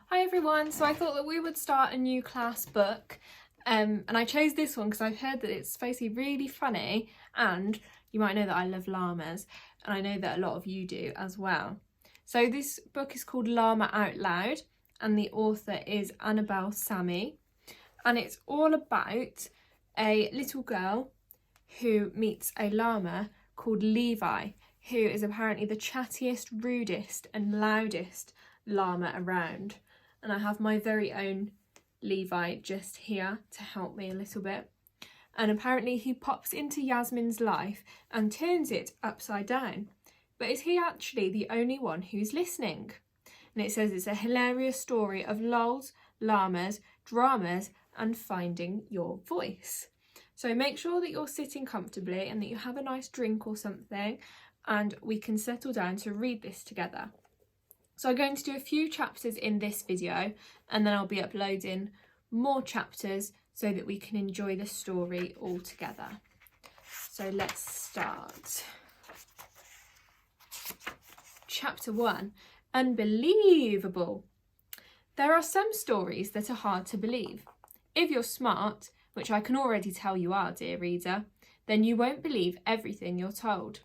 Hi everyone, so I thought that we would start a new class book and I chose this one because I've heard that it's supposed to be really funny, and you might know that I love llamas and I know that a lot of you do as well. So this book is called Llama Out Loud and the author is Annabelle Sami, and it's all about a little girl who meets a llama called Levi, who is apparently the chattiest, rudest and loudest llama around. And I have my very own Levi just here to help me a little bit. And apparently he pops into Yasmin's life and turns it upside down. But is he actually the only one who's listening? And it says it's a hilarious story of lols, llamas, dramas and finding your voice. So make sure that you're sitting comfortably and that you have a nice drink or something, and we can settle down to read this together. So I'm going to do a few chapters in this video and then I'll be uploading more chapters so that we can enjoy the story all together. So let's start. Chapter 1, Unbelievable. There are some stories that are hard to believe. If you're smart, which I can already tell you are, dear reader, then you won't believe everything you're told.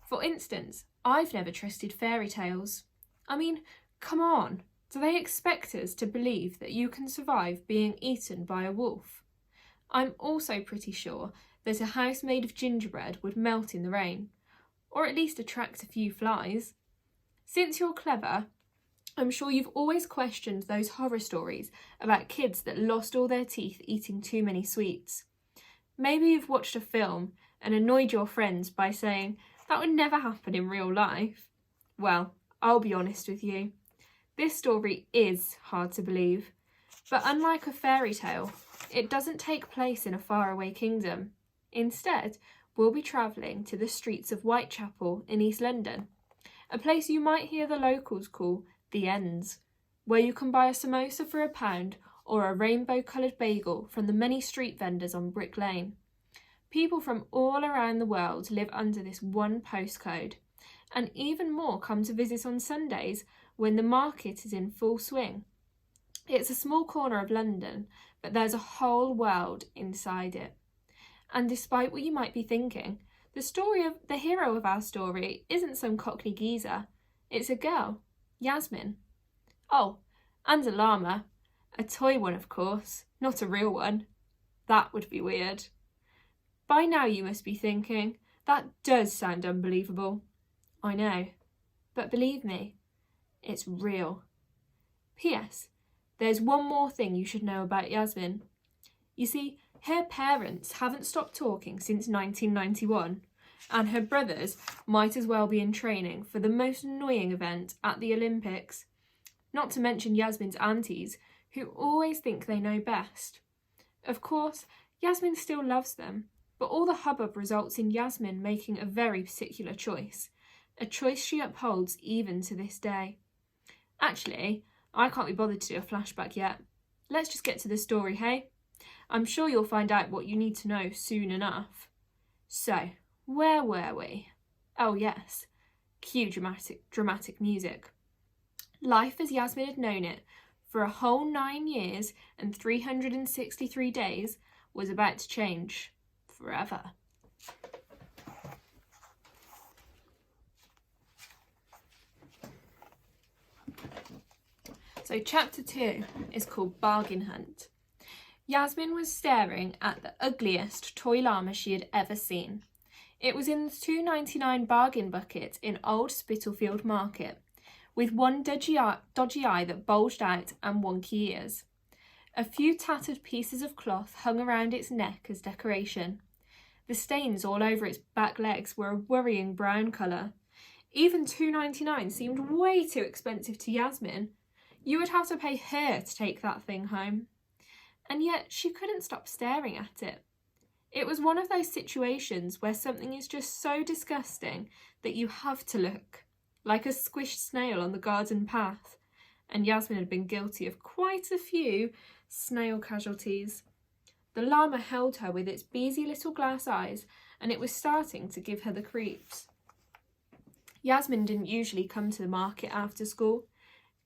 For instance, I've never trusted fairy tales. I mean, come on, do they expect us to believe that you can survive being eaten by a wolf? I'm also pretty sure that a house made of gingerbread would melt in the rain, or at least attract a few flies. Since you're clever, I'm sure you've always questioned those horror stories about kids that lost all their teeth eating too many sweets. Maybe you've watched a film and annoyed your friends by saying, that would never happen in real life. Well, I'll be honest with you. This story is hard to believe, but unlike a fairy tale, it doesn't take place in a faraway kingdom. Instead, we'll be travelling to the streets of Whitechapel in East London, a place you might hear the locals call the Ends, where you can buy a samosa for £1 or a rainbow-coloured bagel from the many street vendors on Brick Lane. People from all around the world live under this one postcode, and even more come to visit on Sundays when the market is in full swing. It's a small corner of London, but there's a whole world inside it. And despite what you might be thinking, the hero of our story isn't some cockney geezer. It's a girl, Yasmin. Oh, and a llama. A toy one, of course, not a real one. That would be weird. By now you must be thinking, that does sound unbelievable. I know, but believe me, it's real. P.S. There's one more thing you should know about Yasmin. You see, her parents haven't stopped talking since 1991, and her brothers might as well be in training for the most annoying event at the Olympics. Not to mention Yasmin's aunties, who always think they know best. Of course, Yasmin still loves them, but all the hubbub results in Yasmin making a very particular choice. A choice she upholds even to this day. Actually, I can't be bothered to do a flashback yet. Let's just get to the story, hey? I'm sure you'll find out what you need to know soon enough. So, where were we? Oh yes, cue dramatic music. Life as Yasmin had known it for a whole 9 years and 363 days was about to change forever. So chapter 2 is called Bargain Hunt. Yasmin was staring at the ugliest toy llama she had ever seen. It was in the £2.99 bargain bucket in Old Spitalfield Market, with one dodgy eye that bulged out and wonky ears. A few tattered pieces of cloth hung around its neck as decoration. The stains all over its back legs were a worrying brown colour. Even £2.99 seemed way too expensive to Yasmin. You would have to pay her to take that thing home. And yet she couldn't stop staring at it. It was one of those situations where something is just so disgusting that you have to look, like a squished snail on the garden path. And Yasmin had been guilty of quite a few snail casualties. The llama held her with its beezy little glass eyes, and it was starting to give her the creeps. Yasmin didn't usually come to the market after school.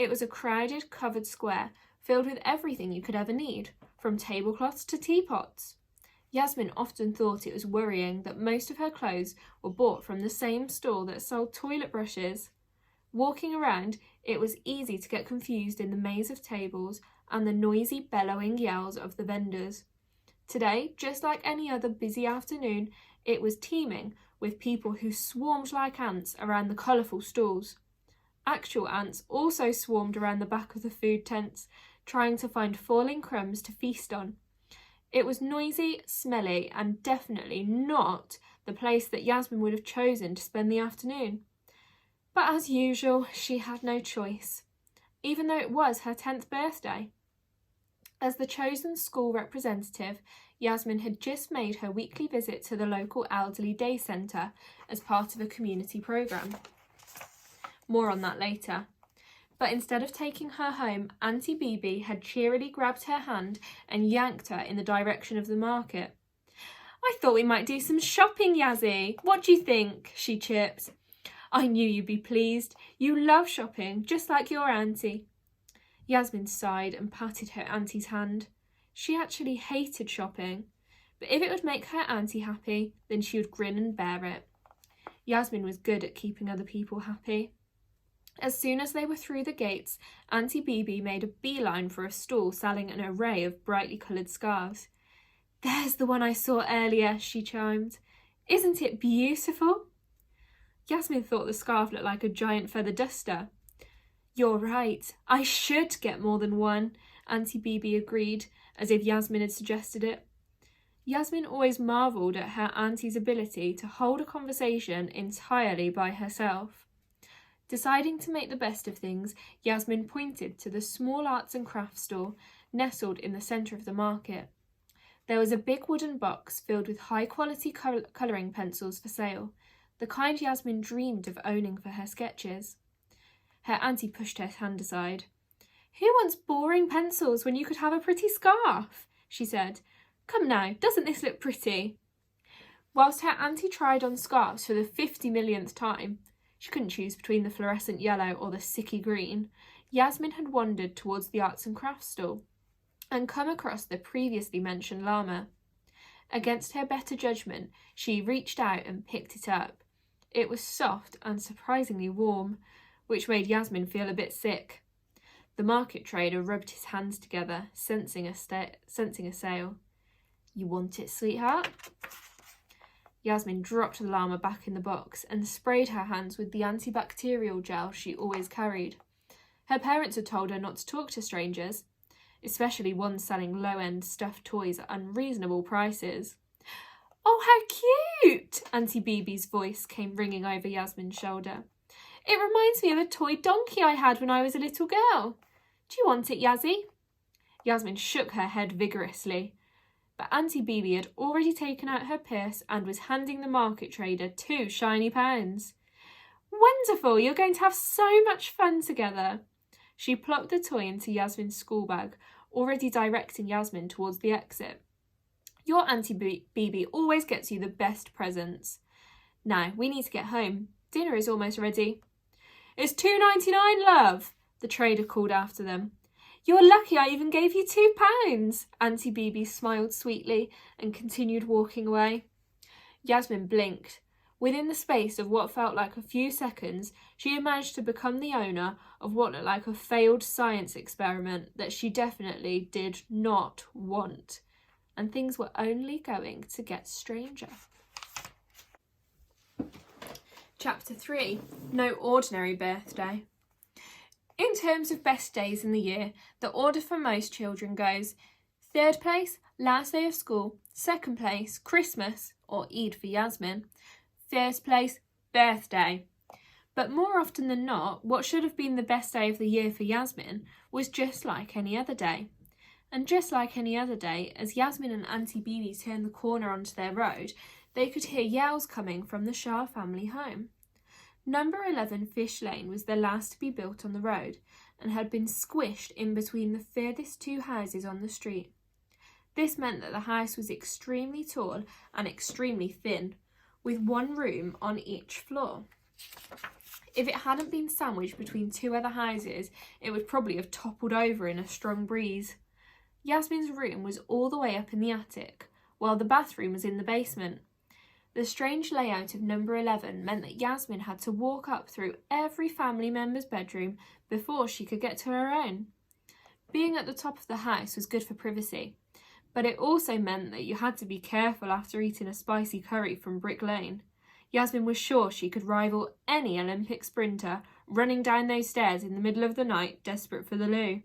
It was a crowded, covered square filled with everything you could ever need, from tablecloths to teapots. Yasmin often thought it was worrying that most of her clothes were bought from the same store that sold toilet brushes. Walking around, it was easy to get confused in the maze of tables and the noisy, bellowing yells of the vendors. Today, just like any other busy afternoon, it was teeming with people who swarmed like ants around the colourful stalls. Actual ants also swarmed around the back of the food tents, trying to find falling crumbs to feast on. It was noisy, smelly, and definitely not the place that Yasmin would have chosen to spend the afternoon. But as usual, she had no choice, even though it was her 10th birthday. As the chosen school representative, Yasmin had just made her weekly visit to the local elderly day centre as part of a community programme. More on that later. But instead of taking her home, Auntie Bibi had cheerily grabbed her hand and yanked her in the direction of the market. "I thought we might do some shopping, Yazzie. What do you think?" she chirped. "I knew you'd be pleased. You love shopping, just like your auntie." Yasmin sighed and patted her auntie's hand. She actually hated shopping, but if it would make her auntie happy, then she would grin and bear it. Yasmin was good at keeping other people happy. As soon as they were through the gates, Auntie Bibi made a beeline for a stall selling an array of brightly coloured scarves. "There's the one I saw earlier," she chimed. "Isn't it beautiful?" Yasmin thought the scarf looked like a giant feather duster. "You're right, I should get more than one," Auntie Bibi agreed, as if Yasmin had suggested it. Yasmin always marvelled at her auntie's ability to hold a conversation entirely by herself. Deciding to make the best of things, Yasmin pointed to the small arts and crafts store nestled in the centre of the market. There was a big wooden box filled with high-quality colouring pencils for sale, the kind Yasmin dreamed of owning for her sketches. Her auntie pushed her hand aside. "Who wants boring pencils when you could have a pretty scarf?" she said. "Come now, doesn't this look pretty?" Whilst her auntie tried on scarves for the 50 millionth time, she couldn't choose between the fluorescent yellow or the sicky green, Yasmin had wandered towards the arts and crafts stall and come across the previously mentioned llama. Against her better judgment, she reached out and picked it up. It was soft and surprisingly warm, which made Yasmin feel a bit sick. The market trader rubbed his hands together, sensing a sale. "You want it, sweetheart?" Yasmin dropped the llama back in the box and sprayed her hands with the antibacterial gel she always carried. Her parents had told her not to talk to strangers, especially ones selling low-end stuffed toys at unreasonable prices. "Oh, how cute!" Auntie Bibi's voice came ringing over Yasmin's shoulder. "It reminds me of a toy donkey I had when I was a little girl. Do you want it, Yazzie?" Yasmin shook her head vigorously, but Auntie Bibi had already taken out her purse and was handing the market trader 2 shiny pounds. "Wonderful, you're going to have so much fun together." She plopped the toy into Yasmin's school bag, already directing Yasmin towards the exit. "Your Auntie Bibi always gets you the best presents. Now, we need to get home. Dinner is almost ready." "It's $2.99, love," the trader called after them. "You're lucky I even gave you £2. Auntie Bibi smiled sweetly and continued walking away. Yasmin blinked. Within the space of what felt like a few seconds, she had managed to become the owner of what looked like a failed science experiment that she definitely did not want. And things were only going to get stranger. Chapter 3. No Ordinary Birthday. In terms of best days in the year, the order for most children goes: 3rd place, last day of school; 2nd place, Christmas, or Eid for Yasmin; 1st place, birthday. But more often than not, what should have been the best day of the year for Yasmin was just like any other day. And just like any other day, as Yasmin and Auntie Bibi turned the corner onto their road, they could hear yells coming from the Shah family home. Number 11 Fish Lane was the last to be built on the road and had been squished in between the furthest 2 houses on the street. This meant that the house was extremely tall and extremely thin, with 1 room on each floor. If it hadn't been sandwiched between two other houses, it would probably have toppled over in a strong breeze. Yasmin's room was all the way up in the attic, while the bathroom was in the basement. The strange layout of number 11 meant that Yasmin had to walk up through every family member's bedroom before she could get to her own. Being at the top of the house was good for privacy, but it also meant that you had to be careful after eating a spicy curry from Brick Lane. Yasmin was sure she could rival any Olympic sprinter running down those stairs in the middle of the night, desperate for the loo.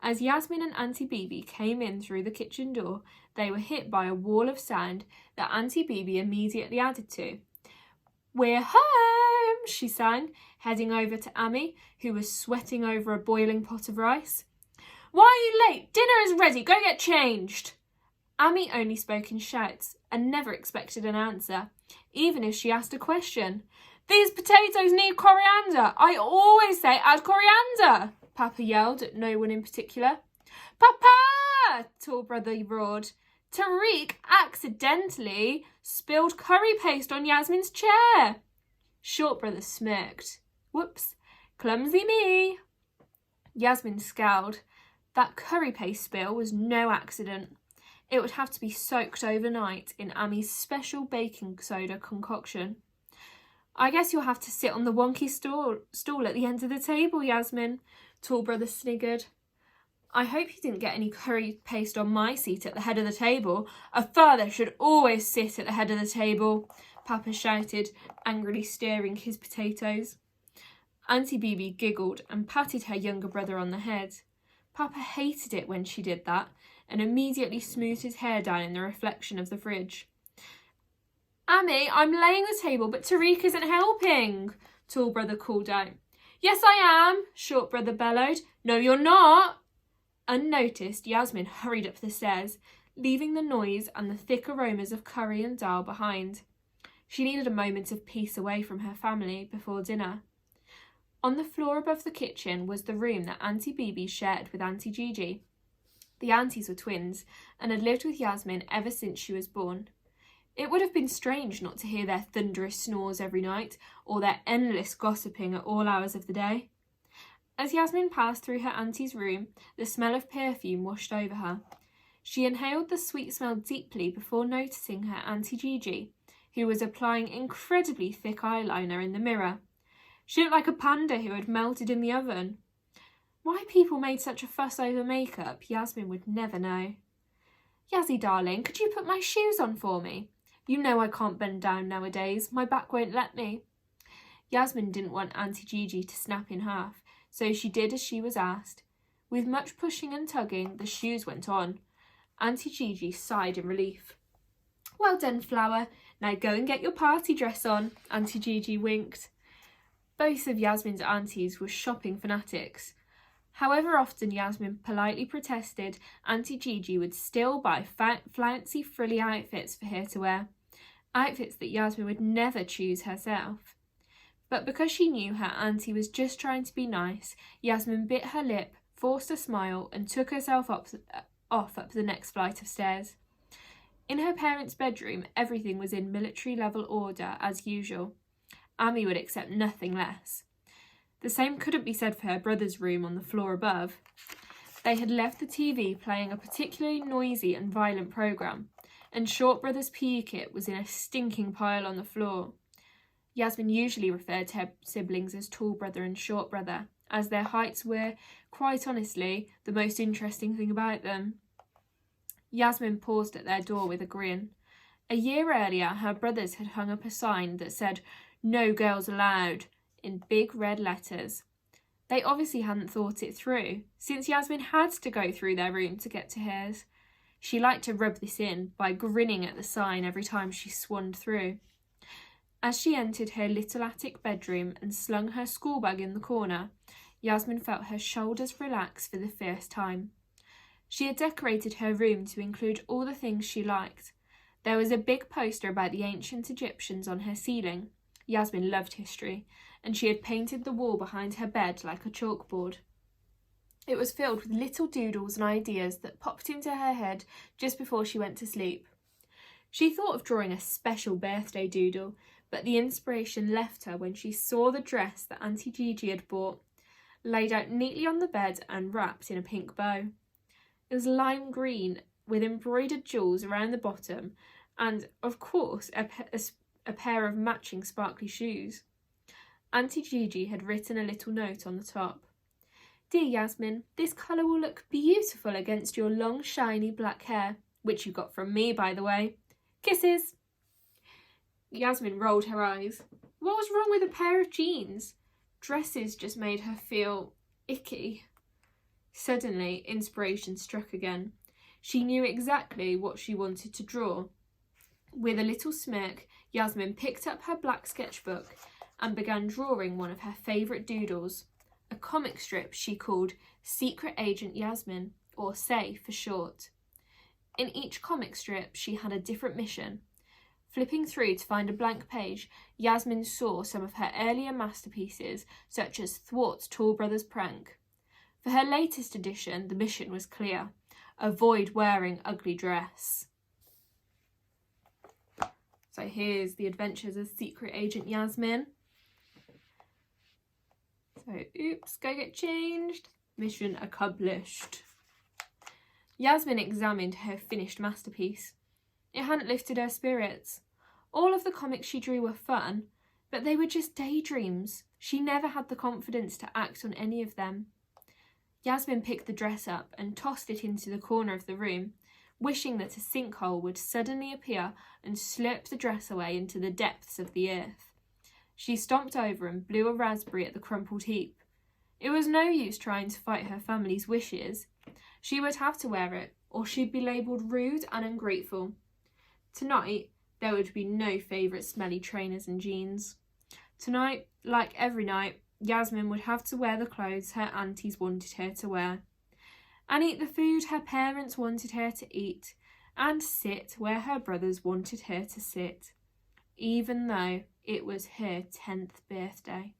As Yasmin and Auntie Bibi came in through the kitchen door, they were hit by a wall of sound that Auntie Bibi immediately added to. "We're home," she sang, heading over to Amy, who was sweating over a boiling pot of rice. "Why are you late? Dinner is ready. Go get changed." Amy only spoke in shouts and never expected an answer, even if she asked a question. "These potatoes need coriander. I always say add coriander," Papa yelled at no one in particular. "Papa!" Tall Brother roared. "Tariq accidentally spilled curry paste on Yasmin's chair." Short Brother smirked. "Whoops, clumsy me." Yasmin scowled. That curry paste spill was no accident. It would have to be soaked overnight in Amy's special baking soda concoction. "I guess you'll have to sit on the wonky stool at the end of the table, Yasmin," Tall Brother sniggered. "I hope you didn't get any curry paste on my seat at the head of the table. A father should always sit at the head of the table," Papa shouted, angrily stirring his potatoes. Auntie Bibi giggled and patted her younger brother on the head. Papa hated it when she did that, and immediately smoothed his hair down in the reflection of the fridge. "Amy, I'm laying the table, but Tariq isn't helping," Tall Brother called out. "Yes, I am," Short Brother bellowed. "No, you're not." Unnoticed, Yasmin hurried up the stairs, leaving the noise and the thick aromas of curry and dal behind. She needed a moment of peace away from her family before dinner. On the floor above the kitchen was the room that Auntie Bibi shared with Auntie Gigi. The aunties were twins and had lived with Yasmin ever since she was born. It would have been strange not to hear their thunderous snores every night or their endless gossiping at all hours of the day. As Yasmin passed through her auntie's room, the smell of perfume washed over her. She inhaled the sweet smell deeply before noticing her Auntie Gigi, who was applying incredibly thick eyeliner in the mirror. She looked like a panda who had melted in the oven. Why people made such a fuss over makeup, Yasmin would never know. "Yazzie, darling, could you put my shoes on for me? You know I can't bend down nowadays. My back won't let me." Yasmin didn't want Auntie Gigi to snap in half, so she did as she was asked. With much pushing and tugging, the shoes went on. Auntie Gigi sighed in relief. "Well done, Flower. Now go and get your party dress on," Auntie Gigi winked. Both of Yasmin's aunties were shopping fanatics. However often Yasmin politely protested, Auntie Gigi would still buy flouncy, frilly outfits for her to wear. Outfits that Yasmin would never choose herself. But because she knew her auntie was just trying to be nice, Yasmin bit her lip, forced a smile, and took herself off up the next flight of stairs. In her parents' bedroom, everything was in military-level order as usual. Amy would accept nothing less. The same couldn't be said for her brother's room on the floor above. They had left the TV playing a particularly noisy and violent programme, and Short Brother's PE kit was in a stinking pile on the floor. Yasmin usually referred to her siblings as Tall Brother and Short Brother, as their heights were, quite honestly, the most interesting thing about them. Yasmin paused at their door with a grin. A year earlier, her brothers had hung up a sign that said, "No girls allowed," in big red letters. They obviously hadn't thought it through, since Yasmin had to go through their room to get to hers. She liked to rub this in by grinning at the sign every time she swanned through. As she entered her little attic bedroom and slung her school bag in the corner, Yasmin felt her shoulders relax for the first time. She had decorated her room to include all the things she liked. There was a big poster about the ancient Egyptians on her ceiling. Yasmin loved history, and she had painted the wall behind her bed like a chalkboard. It was filled with little doodles and ideas that popped into her head just before she went to sleep. She thought of drawing a special birthday doodle, but the inspiration left her when she saw the dress that Auntie Gigi had bought, laid out neatly on the bed and wrapped in a pink bow. It was lime green with embroidered jewels around the bottom and, of course, a pair of matching sparkly shoes. Auntie Gigi had written a little note on the top. "Dear Yasmin, this colour will look beautiful against your long, shiny black hair, which you got from me, by the way. Kisses." Yasmin rolled her eyes. What was wrong with a pair of jeans? Dresses just made her feel icky. Suddenly, inspiration struck again. She knew exactly what she wanted to draw. With a little smirk, Yasmin picked up her black sketchbook and began drawing one of her favourite doodles, a comic strip she called Secret Agent Yasmin, or SAY for short. In each comic strip, she had a different mission. Flipping through to find a blank page, Yasmin saw some of her earlier masterpieces, such as Thwart's Tall Brother's Prank. For her latest edition, the mission was clear: avoid wearing ugly dress. So here's the adventures of Secret Agent Yasmin. So, oops, go get changed. Mission accomplished. Yasmin examined her finished masterpiece. It hadn't lifted her spirits. All of the comics she drew were fun, but they were just daydreams. She never had the confidence to act on any of them. Yasmin picked the dress up and tossed it into the corner of the room, wishing that a sinkhole would suddenly appear and slurp the dress away into the depths of the earth. She stomped over and blew a raspberry at the crumpled heap. It was no use trying to fight her family's wishes. She would have to wear it, or she'd be labelled rude and ungrateful. Tonight, there would be no favourite smelly trainers and jeans. Tonight, like every night, Yasmin would have to wear the clothes her aunties wanted her to wear, and eat the food her parents wanted her to eat, and sit where her brothers wanted her to sit, even though it was her 10th birthday.